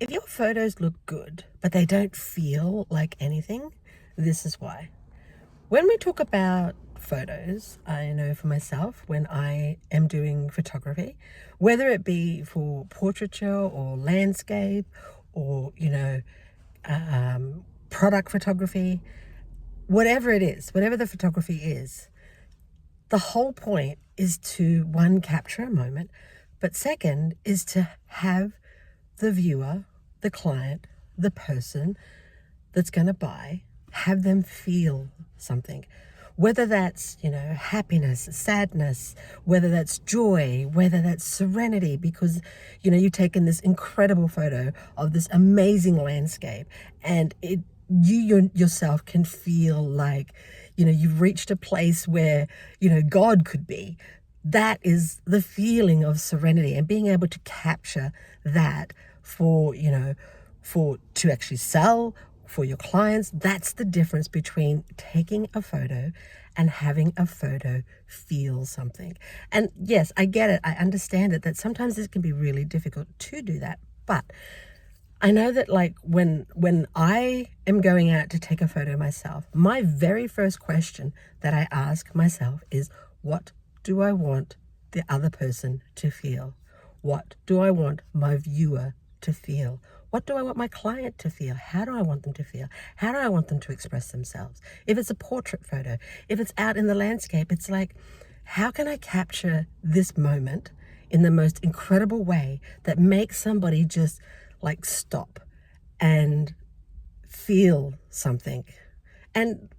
If your photos look good, but they don't feel like anything, this is why. When we talk about photos, I know for myself, when I am doing photography, whether it be for portraiture or landscape or, product photography, whatever it is, whatever the photography is, the whole point is to, one, capture a moment, but second is to have the viewer, the client, the person that's going to buy, have them feel something. Whether that's, happiness, sadness, whether that's joy, whether that's serenity, because, you've taken this incredible photo of this amazing landscape and you yourself can feel like, you've reached a place where, God could be. That is the feeling of serenity, and being able to capture that to actually sell for your clients. That's the difference between taking a photo and having a photo feel something. And yes, I get it. I understand it, that sometimes this can be really difficult to do that. But I know that, like, when I am going out to take a photo myself, my very first question that I ask myself is, what do I want the other person to feel? What do I want my viewer to feel? What do I want my client to feel? How do I want them to feel? How do I want them to express themselves? If it's a portrait photo, if it's out in the landscape, it's like, how can I capture this moment in the most incredible way that makes somebody just like stop and feel something? And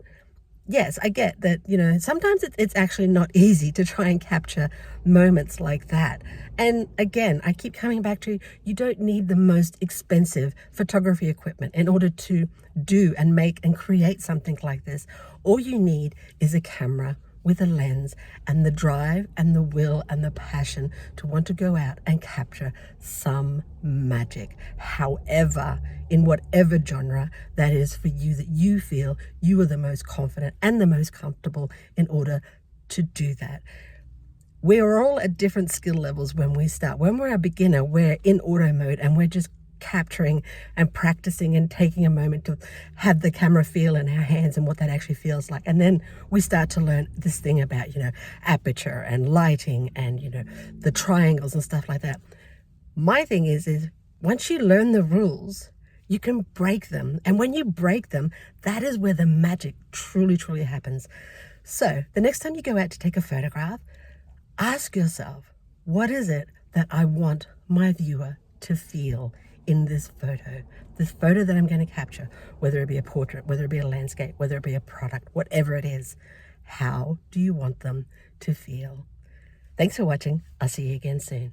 yes, I get that, sometimes it's actually not easy to try and capture moments like that. And again, I keep coming back to, you don't need the most expensive photography equipment in order to do and make and create something like this. All you need is a camera with a lens and the drive and the will and the passion to want to go out and capture some magic, however, in whatever genre that is for you, that you feel you are the most confident and the most comfortable in order to do that. We are all at different skill levels when we start. When we're a beginner, we're in auto mode and we're just capturing and practicing and taking a moment to have the camera feel in our hands and what that actually feels like. And then we start to learn this thing about, aperture and lighting and, the triangles and stuff like that. My thing is once you learn the rules, you can break them. And when you break them, that is where the magic truly, truly happens. So the next time you go out to take a photograph, ask yourself, what is it that I want my viewer to feel in this photo that I'm going to capture, whether it be a portrait, whether it be a landscape, whether it be a product, whatever it is. How do you want them to feel? Thanks for watching. I'll see you again soon.